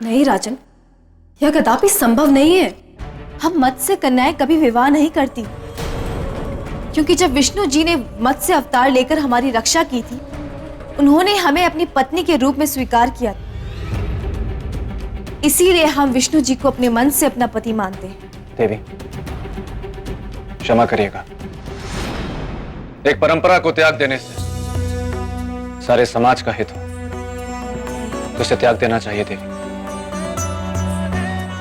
नहीं राजन, यह कदापि संभव नहीं है। हम मत्स्य कन्याएं कभी विवाह नहीं करती, क्योंकि जब विष्णु जी ने मत्स्य अवतार लेकर हमारी रक्षा की थी, उन्होंने हमें अपनी पत्नी के रूप में स्वीकार किया। इसीलिए हम विष्णु जी को अपने मन से अपना पति मानते हैं। देवी, क्षमा करिएगा। एक परंपरा को त्याग देने से सारे समाज का हित हो, तो उसे त्याग देना चाहिए देवी।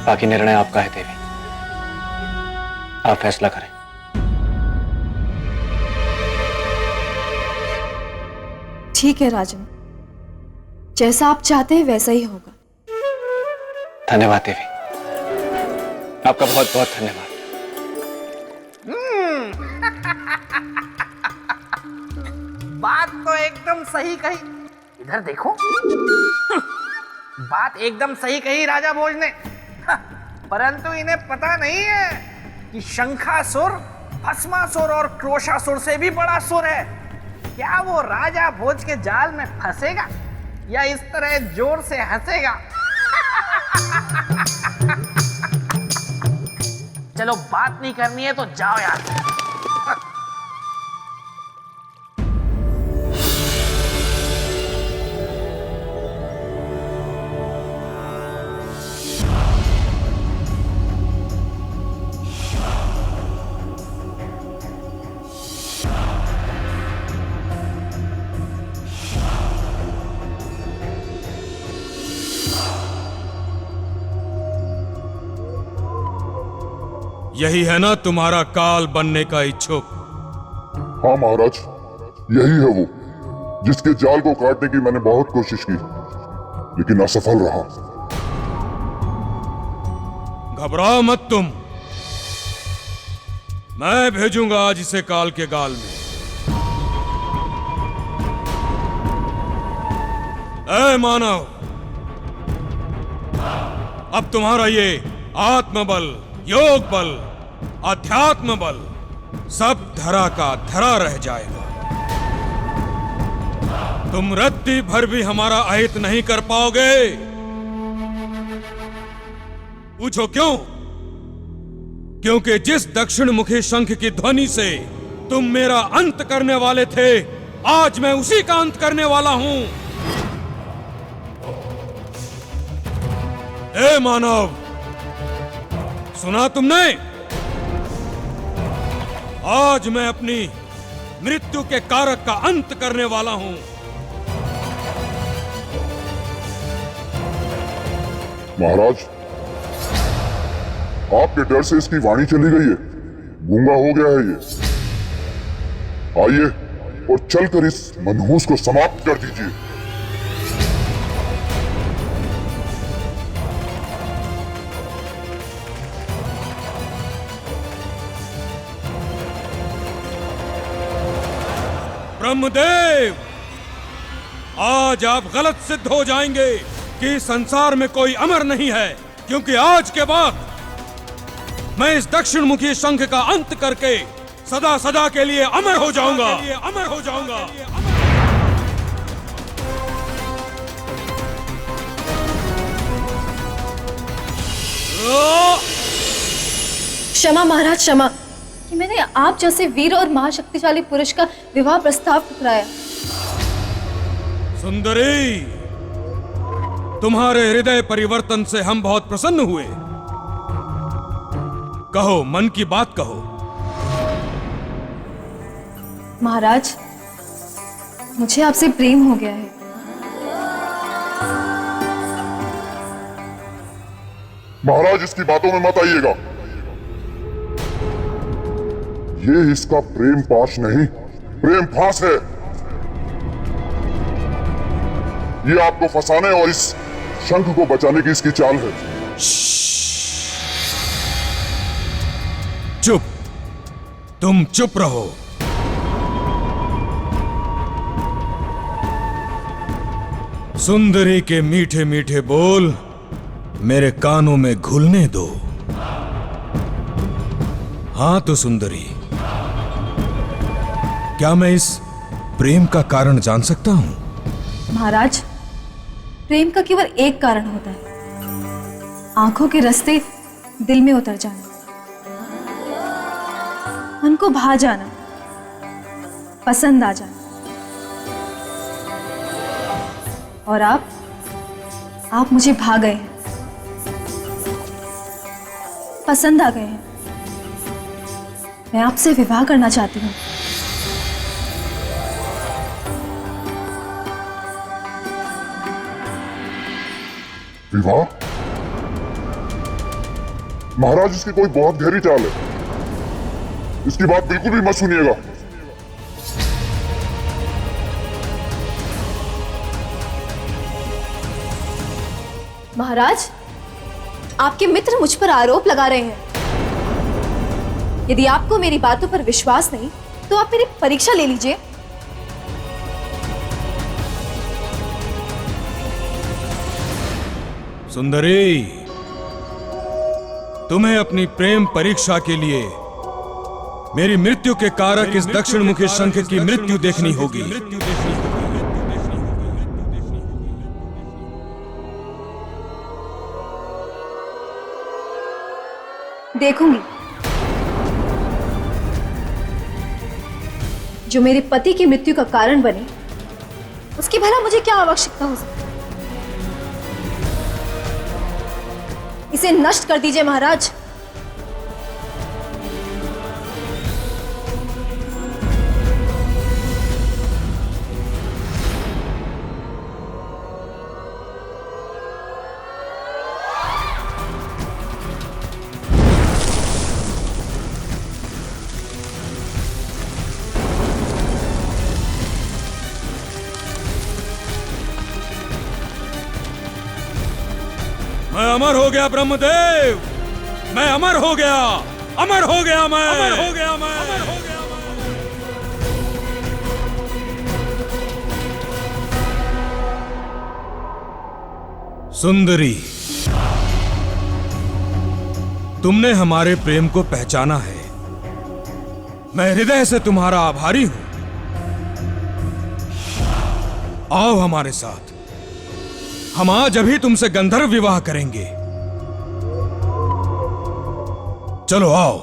बाकी निर्णय आपका है देवी, आप फैसला करें। ठीक है राजन, जैसा आप चाहते हैं वैसा ही होगा। धन्यवाद देवी, आपका बहुत बहुत धन्यवाद। बात तो एकदम सही कही। इधर देखो, बात एकदम सही कही राजा भोज ने। परंतु इन्हें पता नहीं है कि शंखासुर, भस्मासुर और क्रोशासुर से भी बड़ा सुर है। क्या वो राजा भोज के जाल में फंसेगा या इस तरह जोर से हंसेगा? चलो, बात नहीं करनी है तो जाओ यार। यही है ना तुम्हारा काल बनने का इच्छुक? हाँ महाराज, यही है वो जिसके जाल को काटने की मैंने बहुत कोशिश की, लेकिन असफल रहा। घबराओ मत तुम, मैं भेजूंगा आज इसे काल के गाल में। ऐ मानव, अब तुम्हारा ये आत्मबल, योग बल, अध्यात्म बल सब धरा का धरा रह जाएगा। तुम रत्ती भर भी हमारा अहित नहीं कर पाओगे। पूछो क्यों? क्योंकि जिस दक्षिण मुखी शंख की ध्वनि से तुम मेरा अंत करने वाले थे, आज मैं उसी का अंत करने वाला हूं। ए मानव, सुना तुमने? आज मैं अपनी मृत्यु के कारक का अंत करने वाला हूं। महाराज, आपके डर से इसकी वाणी चली गई है, गूंगा हो गया है ये। आइए और चलकर इस मनहूस को समाप्त कर दीजिए। ब्रह्मदेव, आज आप गलत सिद्ध हो जाएंगे कि संसार में कोई अमर नहीं है, क्योंकि आज के बाद मैं इस दक्षिण मुखी शंख का अंत करके सदा सदा के लिए अमर हो जाऊंगा। अमर हो जाऊंगा। क्षमा महाराज, क्षमा कि मैंने आप जैसे वीर और महाशक्तिशाली पुरुष का विवाह प्रस्ताव ठुकराया। सुंदरी, तुम्हारे हृदय परिवर्तन से हम बहुत प्रसन्न हुए। कहो, मन की बात कहो। महाराज, मुझे आपसे प्रेम हो गया है। महाराज, इसकी बातों में मत आइएगा। ये इसका प्रेम पाश नहीं, प्रेम फांस है। ये आपको फंसाने और इस शंख को बचाने की इसकी चाल है। चुप, तुम चुप रहो। सुंदरी के मीठे मीठे बोल मेरे कानों में घुलने दो। हाँ तो सुंदरी, क्या मैं इस प्रेम का कारण जान सकता हूं? महाराज, प्रेम का केवल एक कारण होता है, आंखों के रास्ते दिल में उतर जाना, मन को भा जाना, पसंद आ जाना। और आप मुझे भा गए हैं, पसंद आ गए हैं। मैं आपसे विवाह करना चाहती हूँ। विवाह? महाराज, इसकी कोई बहुत गहरी चाल है। इसकी बात बिल्कुल भी मत सुनिएगा। महाराज, आपके मित्र मुझ पर आरोप लगा रहे हैं। यदि आपको मेरी बातों पर विश्वास नहीं तो आप मेरी परीक्षा ले लीजिए। सुंदरी, तुम्हें अपनी प्रेम परीक्षा के लिए मेरी मृत्यु के कारक इस दक्षिण मुखी शंख की मृत्यु देखनी होगी। देखूंगी। जो मेरे पति की मृत्यु का कारण बने, उसकी भला मुझे क्या आवश्यकता हो सकती है? इसे नष्ट कर दीजिए महाराज। मैं अमर हो गया ब्रह्मदेव, मैं अमर हो गया, अमर हो गया मैं, अमर हो गया मैं, अमर हो गया मैं। सुंदरी, तुमने हमारे प्रेम को पहचाना है। मैं हृदय से तुम्हारा आभारी हूं। आओ हमारे साथ, हम आज अभी तुमसे गंधर्व विवाह करेंगे। चलो आओ।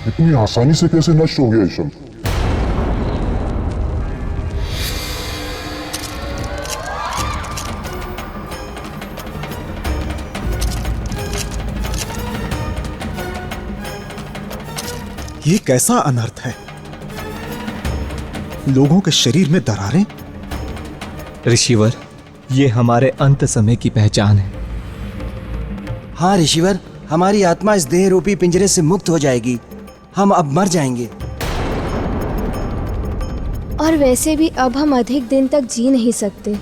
इतनी आसानी से कैसे नष्ट हो गया ये शंख? ये कैसा अनर्थ है? लोगों के शरीर में दरारें? ऋषिवर, ये हमारे अंत समय की पहचान है। हाँ ऋषिवर, हमारी आत्मा इस देह रूपी पिंजरे से मुक्त हो जाएगी। हम अब मर जाएंगे। और वैसे भी अब हम अधिक दिन तक जी नहीं सकते,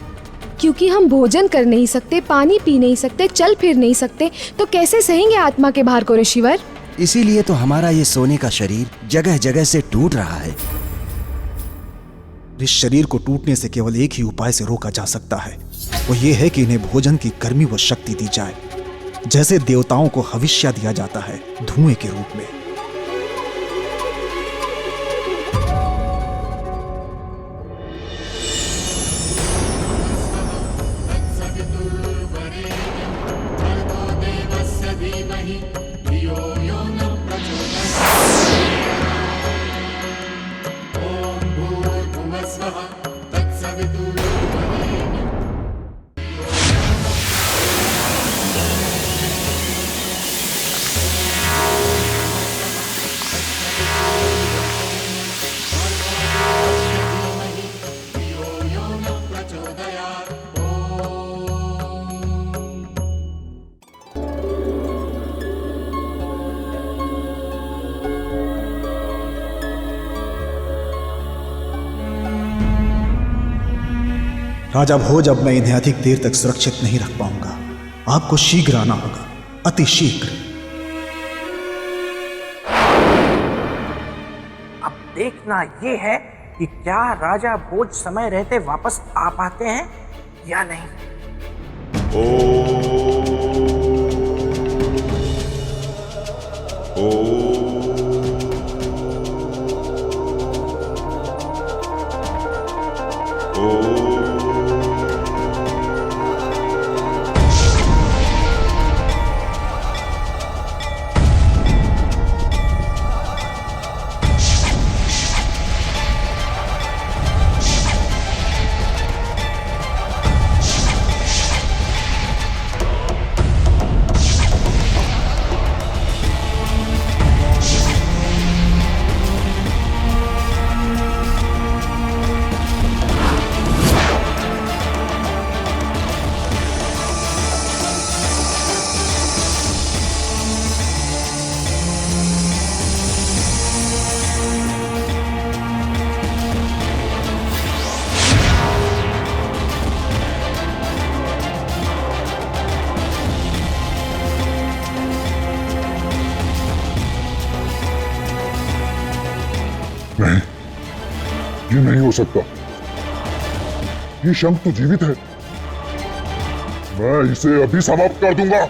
क्योंकि हम भोजन कर नहीं सकते, पानी पी नहीं सकते, चल फिर नहीं सकते, तो कैसे सहेंगे आत्मा के भार को ऋषिवर? इसीलिए तो हमारा ये सोने का शरीर जगह जगह से टूट रहा है। इस शरीर को टूटने से केवल एक ही उपाय से रोका जा सकता है, वो ये है कि इन्हें भोजन की गर्मी व शक्ति दी जाए, जैसे देवताओं को हविष्या दिया जाता है धुएं के रूप में। राजा भोज, अब मैं इन्हें अधिक देर तक सुरक्षित नहीं रख पाऊंगा। आपको शीघ्र आना होगा, अति शीघ्र। अब देखना ये है कि क्या राजा भोज समय रहते वापस आ पाते हैं या नहीं। नहीं, ये नहीं हो सकता। ये शंख तो जीवित है। मैं इसे अभी समाप्त कर दूंगा।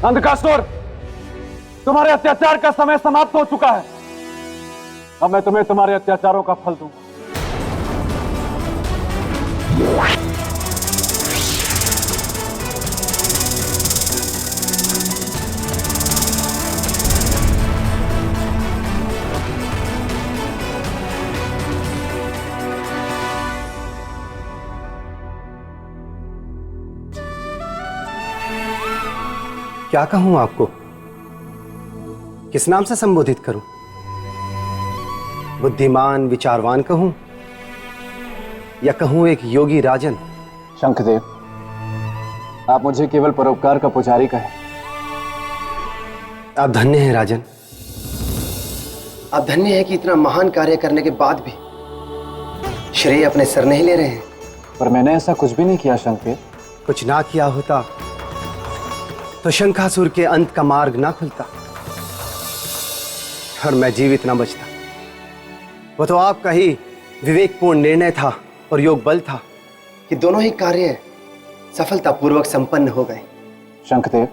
अंधकासुर, तुम्हारे अत्याचार का समय समाप्त हो चुका है। अब मैं तुम्हें तुम्हारे अत्याचारों का फल दूंगा। क्या कहूं आपको? किस नाम से संबोधित करूं? बुद्धिमान विचारवान कहूं या कहूं एक योगी राजन? शंखदेव, आप मुझे केवल परोपकार का पुजारी कहें। आप धन्य हैं राजन। आप धन्य हैं कि इतना महान कार्य करने के बाद भी श्रेय अपने सर नहीं ले रहे हैं। पर मैंने ऐसा कुछ भी नहीं किया शंखदेव। कुछ ना किया होता तो शंखासुर के अंत का मार्ग ना खुलता और मैं जीवित ना बचता। वो तो आपका ही विवेकपूर्ण निर्णय था और योग बल था कि दोनों ही कार्य सफलतापूर्वक संपन्न हो गए। शंखदेव,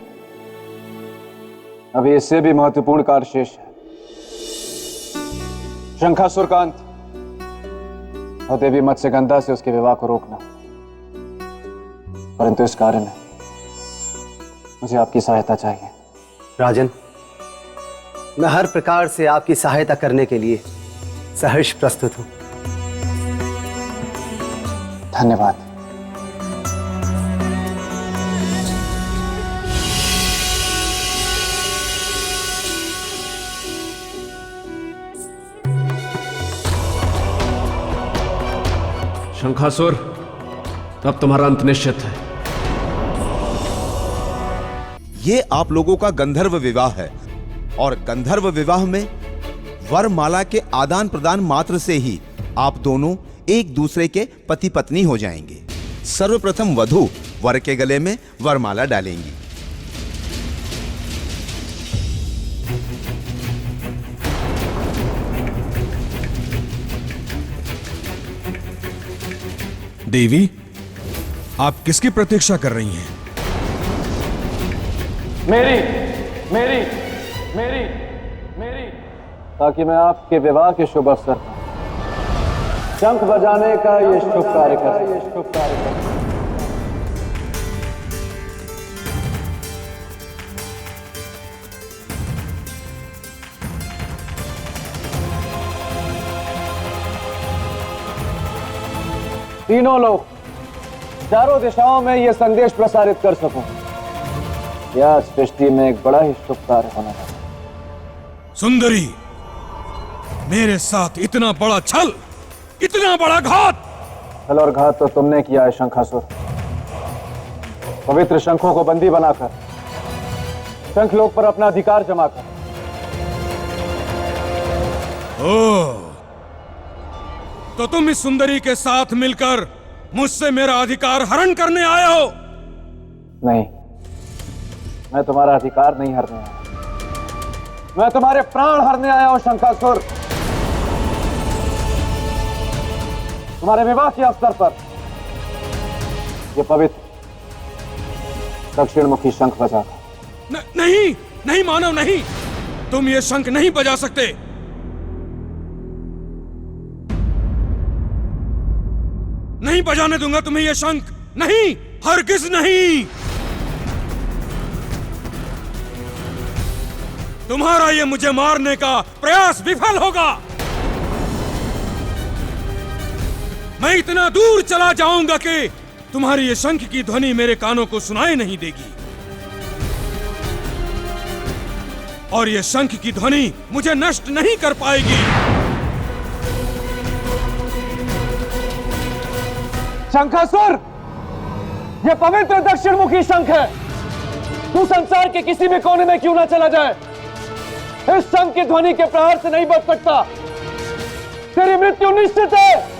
अभी इससे भी महत्वपूर्ण कार्य शेष है। शंखासुर का अंत और देवी मत्स्यगंधा से उसके विवाह को रोकना। परंतु इस कार्य में मुझे आपकी सहायता चाहिए। राजन, मैं हर प्रकार से आपकी सहायता करने के लिए सहर्ष प्रस्तुत हूं। धन्यवाद। शंखासुर, अब तुम्हारा अंत निश्चित है। ये आप लोगों का गंधर्व विवाह है और गंधर्व विवाह में वरमाला के आदान प्रदान मात्र से ही आप दोनों एक दूसरे के पति पत्नी हो जाएंगे। सर्वप्रथम वधू वर के गले में वरमाला डालेंगी। देवी, आप किसकी प्रतीक्षा कर रही हैं? मेरी मेरी मेरी मेरी ताकि मैं आपके विवाह के शुभ अवसर पर शंख बजाने का ये शुभ कार्य कर। तीनों लोग चारों दिशाओं में यह संदेश प्रसारित कर सकूं। यह सृष्टि में एक बड़ा ही शुभ कार्य होने वाला है। सुंदरी, मेरे साथ इतना बड़ा छल, इतना बड़ा घात। छल और घात तो तुमने किया है शंखासुर। पवित्र शंखों को बंदी बनाकर शंखलोक पर अपना अधिकार जमाकर। ओह, तो तुम इस सुंदरी के साथ मिलकर मुझसे मेरा अधिकार हरण करने आए हो? नहीं, मैं तुम्हारा अधिकार नहीं हरने आया, मैं तुम्हारे प्राण हरने आया हूं शंखासुर। तुम्हारे विवाह के अवसर पर यह पवित्र दक्षिण मुखी शंख बजाता। नहीं नहीं मानव, नहीं, तुम ये शंख नहीं बजा सकते। नहीं बजाने दूंगा तुम्हें ये शंख, नहीं, हरगिज नहीं। तुम्हारा ये मुझे मारने का प्रयास विफल होगा। मैं इतना दूर चला जाऊंगा कि तुम्हारी ये शंख की ध्वनि मेरे कानों को सुनाई नहीं देगी, और ये शंख की ध्वनि मुझे नष्ट नहीं कर पाएगी। शंखासुर, ये पवित्र दक्षिण मुखी शंख है। तू संसार के किसी भी कोने में क्यों ना चला जाए, इस शंख की ध्वनि के प्रहार से नहीं बच सकता। तेरी मृत्यु निश्चित है।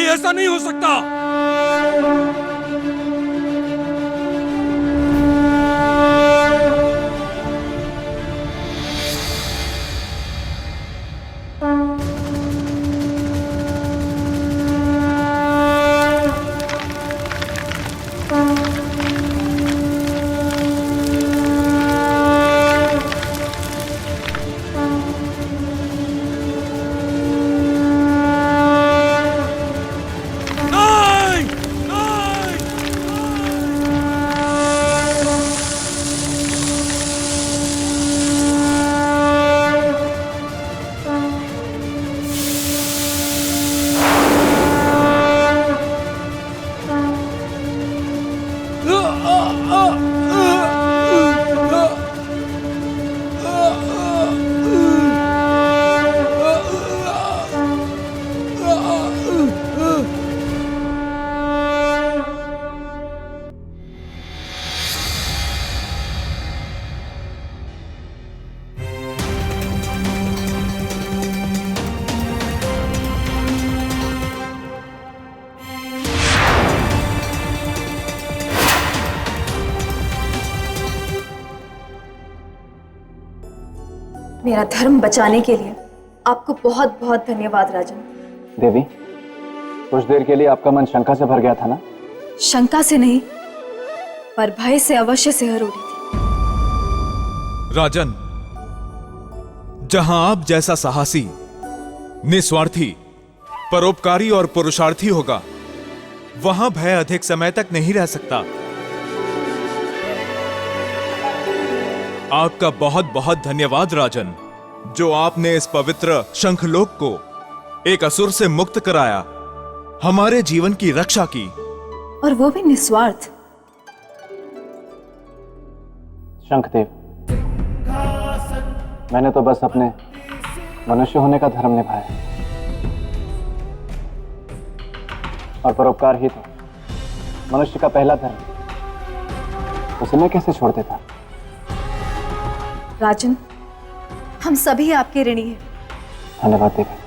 ऐसा नहीं हो सकता। मेरा धर्म बचाने के लिए आपको बहुत बहुत धन्यवाद राजन। देवी, कुछ देर के लिए आपका मन शंका से भर गया था ना? शंका से नहीं, पर भय से अवश्य सिहर उठी थी। राजन, जहां आप जैसा साहसी, निस्वार्थी, परोपकारी और पुरुषार्थी होगा, वहां भय अधिक समय तक नहीं रह सकता। आपका बहुत बहुत धन्यवाद राजन, जो आपने इस पवित्र शंखलोक को एक असुर से मुक्त कराया, हमारे जीवन की रक्षा की, और वो भी निस्वार्थ। शंखदेव, मैंने तो बस अपने मनुष्य होने का धर्म निभाया, और परोपकार ही तो मनुष्य का पहला धर्म। उसे मैं कैसे छोड़ देता? राजन, हम सभी आपके ऋणी हैं। धन्यवाद देवी।